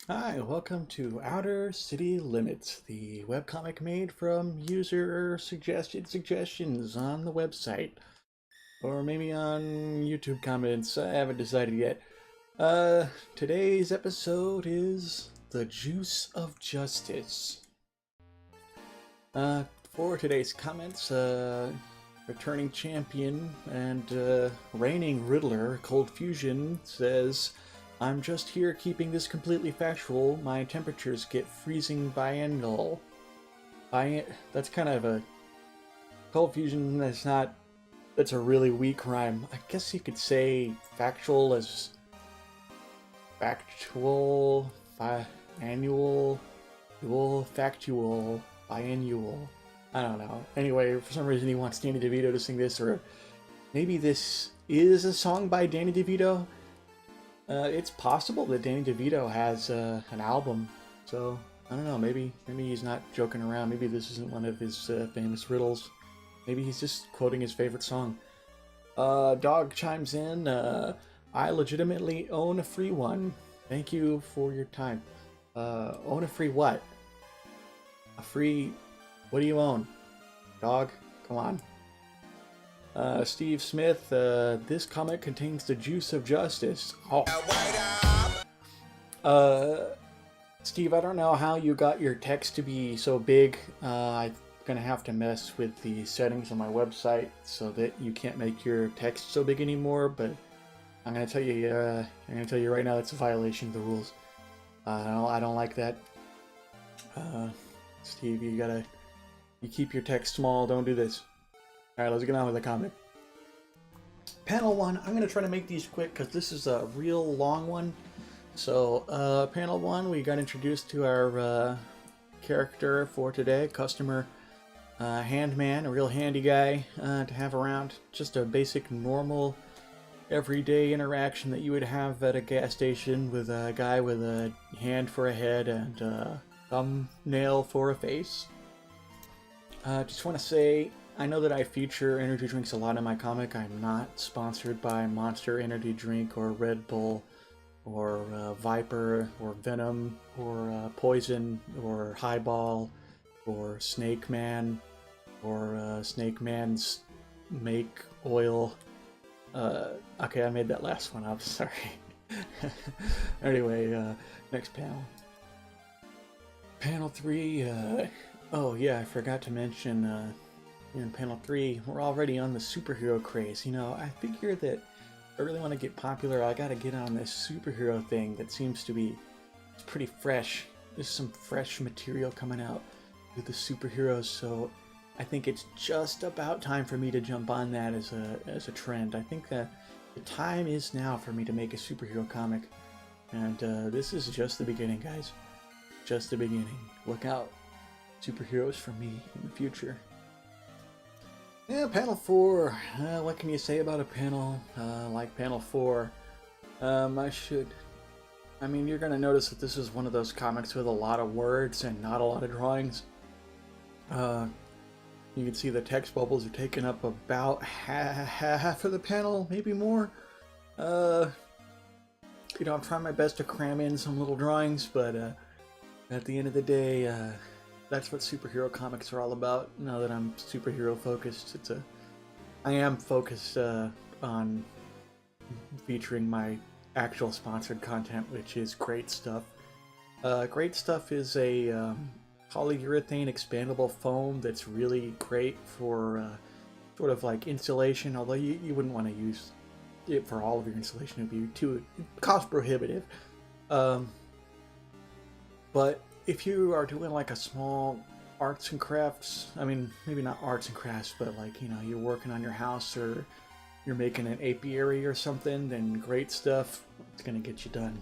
Hi, welcome to Outer City Limits, the webcomic made from user suggested suggestions on the website. Or maybe on YouTube comments, I haven't decided yet. Today's episode is The Juice of Justice. For today's comments, returning champion and reigning Riddler, Cold Fusion, says, I'm just here keeping this completely factual. My temperatures get freezing biennial. That's kind of a Cold Fusion. That's a really weak rhyme. I guess you could say factual as factual, annual, factual, biannual. I don't know. Anyway, for some reason he wants Danny DeVito to sing this, or maybe this is a song by Danny DeVito. It's possible that Danny DeVito has an album, so I don't know. Maybe he's not joking around. Maybe this isn't one of his famous riddles. Maybe he's just quoting his favorite song. Dog chimes in. I legitimately own a free one. Thank you for your time. Own a free what? A free. What do you own? Dog? Come on. Steve Smith, this comic contains the juice of justice. Oh. Steve, I don't know how you got your text to be so big. I'm gonna have to mess with the settings on my website so that you can't make your text so big anymore. But I'm gonna tell you right now, it's a violation of the rules. I don't like that. Steve, you keep your text small. Don't do this. All right, let's get on with the comic. Panel 1, I'm going to try to make these quick because this is a real long one. So, panel 1, we got introduced to our character for today, customer handman, a real handy guy to have around. Just a basic, normal, everyday interaction that you would have at a gas station with a guy with a hand for a head and a thumbnail for a face. Just want to say, I know that I feature energy drinks a lot in my comic. I'm not sponsored by Monster Energy Drink or Red Bull or Viper or Venom or Poison or Highball or Snake Man or Snake Man's Make Oil. Okay, I made that last one up, sorry. Anyway, next panel. Panel 3, oh yeah, I forgot to mention, in panel 3, we're already on the superhero craze. You know, I figure that if I really want to get popular, I gotta get on this superhero thing that seems to be it's pretty fresh. There's some fresh material coming out with the superheroes, so I think it's just about time for me to jump on that as a trend. I think that the time is now for me to make a superhero comic, and this is just the beginning, guys. Just the beginning. Look out. Superheroes for me in the future. Yeah, panel 4. What can you say about a panel like panel 4? I mean, you're going to notice that this is one of those comics with a lot of words and not a lot of drawings. You can see the text bubbles are taking up about half of the panel, maybe more. You know, I'm trying my best to cram in some little drawings, but at the end of the day, that's what superhero comics are all about. Now that I'm superhero focused, I am focused on featuring my actual sponsored content, which is Great Stuff. Great Stuff is a polyurethane expandable foam that's really great for sort of like insulation, although you wouldn't want to use it for all of your insulation. It would be too cost prohibitive. But if you are doing like a small arts and crafts, I mean, maybe not arts and crafts, but like, you know, you're working on your house or you're making an apiary or something, then Great Stuff. It's going to get you done.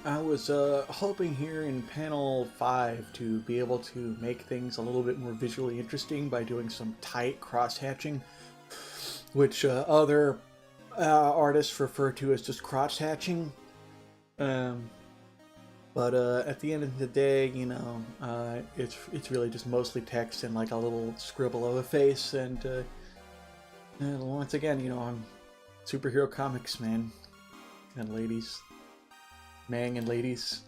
I was hoping here in panel 5 to be able to make things a little bit more visually interesting by doing some tight cross-hatching, which other artists refer to as just crotch-hatching. But at the end of the day, you know, it's really just mostly text and like a little scribble of a face. And once again, you know, I'm superhero comics, man, and ladies. Mang and ladies.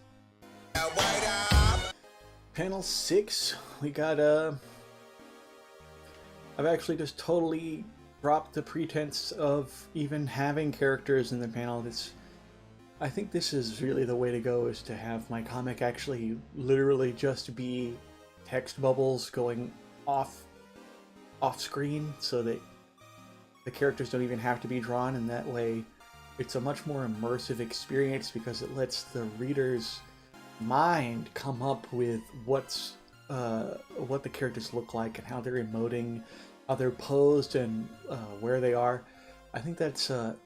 Panel 6, we got I've actually just totally dropped the pretense of even having characters in the panel. I think this is really the way to go, is to have my comic actually literally just be text bubbles going off screen, so that the characters don't even have to be drawn, and that way it's a much more immersive experience because it lets the reader's mind come up with what the characters look like and how they're emoting, how they're posed, and where they are. I think that's a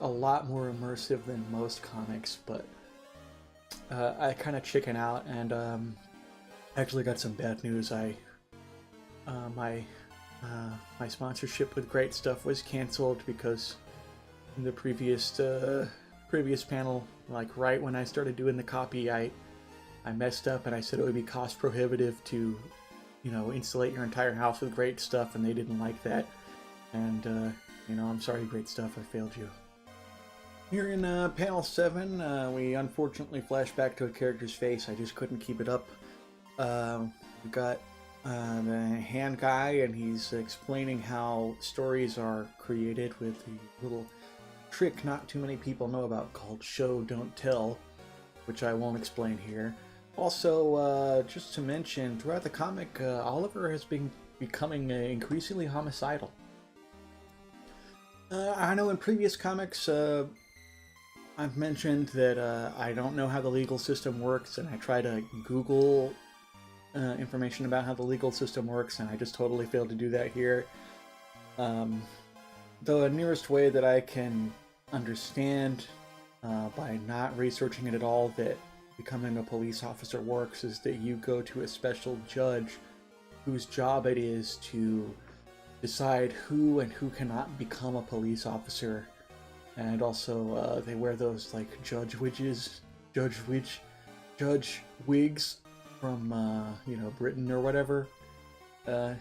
lot more immersive than most comics, but I kind of chicken out, and actually got some bad news. My sponsorship with Great Stuff was canceled because in the previous panel, like right when I started doing the copy, I messed up and I said it would be cost prohibitive to, insulate your entire house with Great Stuff, and they didn't like that. And I'm sorry, Great Stuff, I failed you. Here in panel 7, we unfortunately flash back to a character's face. I just couldn't keep it up. We've got the hand guy, and he's explaining how stories are created with the little trick not too many people know about called show don't tell, which I won't explain here. Also, just to mention, throughout the comic, Oliver has been becoming increasingly homicidal. I know in previous comics, I've mentioned that I don't know how the legal system works, and I try to Google information about how the legal system works, and I just totally failed to do that here. The nearest way that I can understand, by not researching it at all, that becoming a police officer works is that you go to a special judge whose job it is to decide who and who cannot become a police officer. And also, they wear those like judge wigs from Britain or whatever. I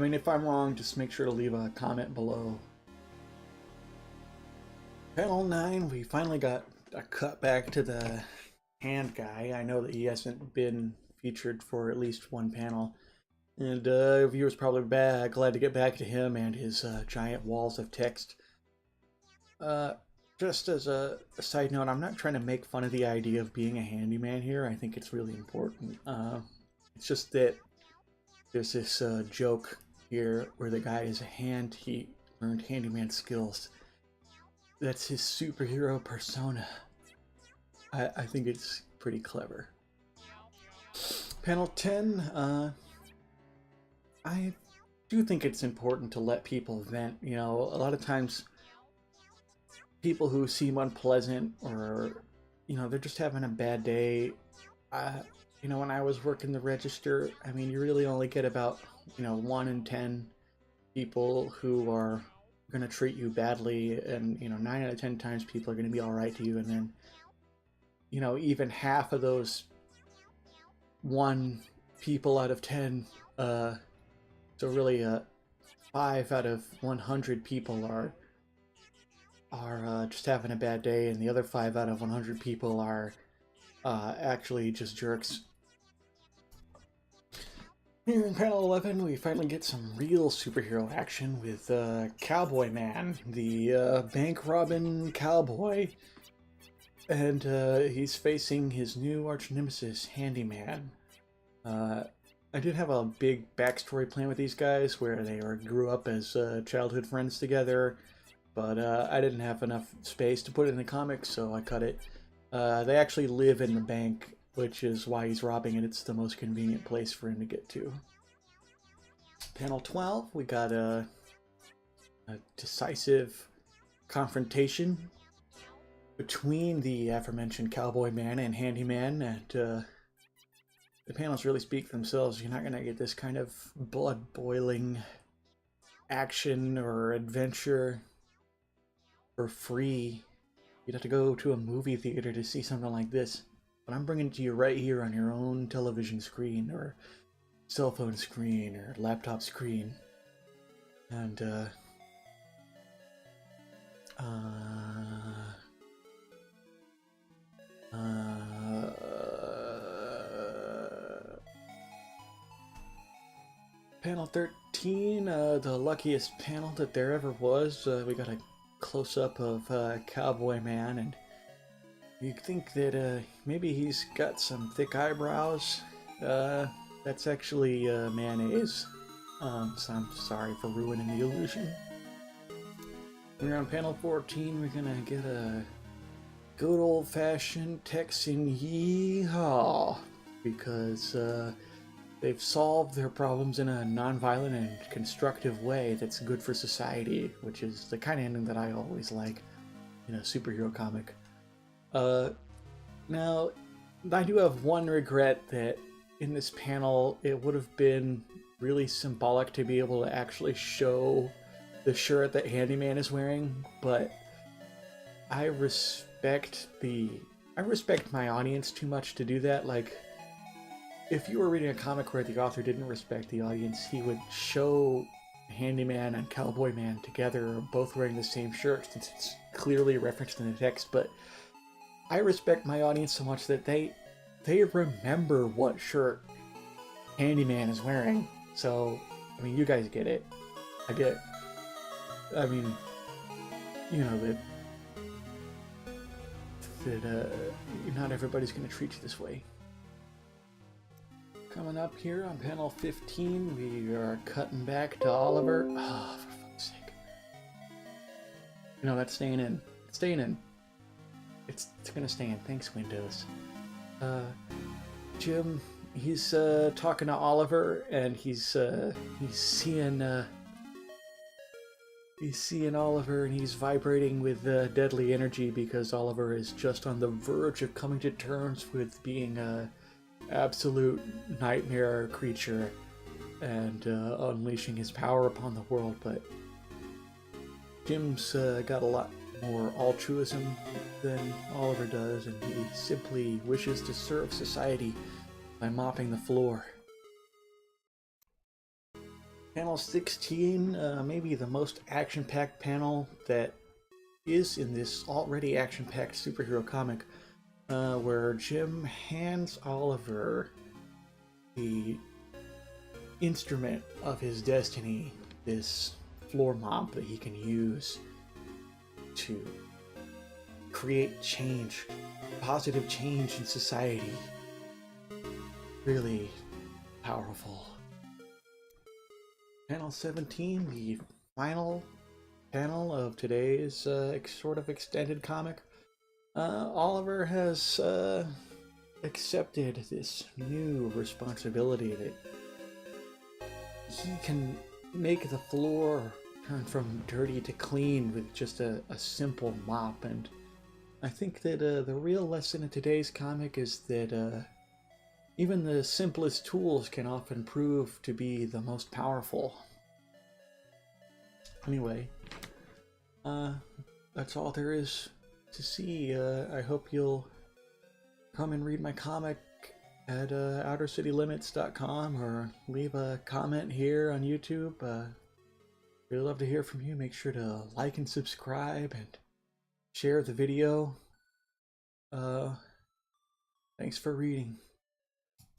mean, if I'm wrong, just make sure to leave a comment below. Panel 9, we finally got a cut back to the hand guy. I know that he hasn't been featured for at least one panel, and viewers probably glad to get back to him and his giant walls of text. Just as a side note, I'm not trying to make fun of the idea of being a handyman here. I think it's really important. It's just that there's this joke here where the guy is a hand. He learned handyman skills. That's his superhero persona. I think it's pretty clever. Panel 10, I do think it's important to let people vent. A lot of times people who seem unpleasant, or they're just having a bad day. When I was working the register, I mean, you really only get about 1 in 10 people who are gonna treat you badly, and 9 out of 10 times people are gonna be all right to you, and then even half of those 1 people out of 10, so really 5 out of 100 people are just having a bad day, and the other 5 out of 100 people are actually just jerks. Here in panel 11, we finally get some real superhero action with Cowboy Man, the bank robbing cowboy, and he's facing his new arch nemesis, Handyman. I did have a big backstory plan with these guys where they grew up as childhood friends together, but I didn't have enough space to put it in the comics, so I cut it. They actually live in the bank, which is why he's robbing it. It's the most convenient place for him to get to. Panel 12, we got a decisive confrontation between the aforementioned Cowboy Man and Handyman, and the panels really speak for themselves. You're not going to get this kind of blood-boiling action or adventure for free. You'd have to go to a movie theater to see something like this. But I'm bringing it to you right here on your own television screen, or cell phone screen, or laptop screen. And, panel 13, the luckiest panel that there ever was. We got a close-up of Cowboy Man, and you think that maybe he's got some thick eyebrows. That's actually mayonnaise. So I'm sorry for ruining the illusion. When we're on panel 14, we're gonna get a good old-fashioned Texan yeehaw, because they've solved their problems in a non-violent and constructive way that's good for society, which is the kind of ending that I always like in a superhero comic. Now, I do have one regret, that in this panel it would have been really symbolic to be able to actually show the shirt that Handyman is wearing, but I respect my audience too much to do that. Like, if you were reading a comic where the author didn't respect the audience, he would show Handyman and Cowboy Man together, both wearing the same shirt, since it's clearly referenced in the text. But I respect my audience so much that they remember what shirt Handyman is wearing. So, I mean, you guys get it. I mean, you know that not everybody's going to treat you this way. Coming up here on panel 15, we are cutting back to Oliver. Oh, for fuck's sake. You know, that's staying in. It's staying in. It's gonna stay in. Thanks, Windows. Jim, he's talking to Oliver, and he's seeing Oliver, and he's vibrating with deadly energy, because Oliver is just on the verge of coming to terms with being a absolute nightmare creature and unleashing his power upon the world. But Jim's got a lot more altruism than Oliver does, and he simply wishes to serve society by mopping the floor. Panel 16, maybe the most action-packed panel that is in this already action-packed superhero comic, where Jim hands Oliver the instrument of his destiny, this floor mop that he can use to create change, positive change in society. Really powerful. Panel 17, the final panel of today's sort of extended comic. Oliver has accepted this new responsibility that he can make the floor turn from dirty to clean with just a simple mop. And I think that the real lesson in today's comic is that even the simplest tools can often prove to be the most powerful. Anyway, that's all there is to see. I hope you'll come and read my comic at outercitylimits.com, or leave a comment here on YouTube. Really love to hear from you. Make sure to like and subscribe and share the video. Thanks for reading.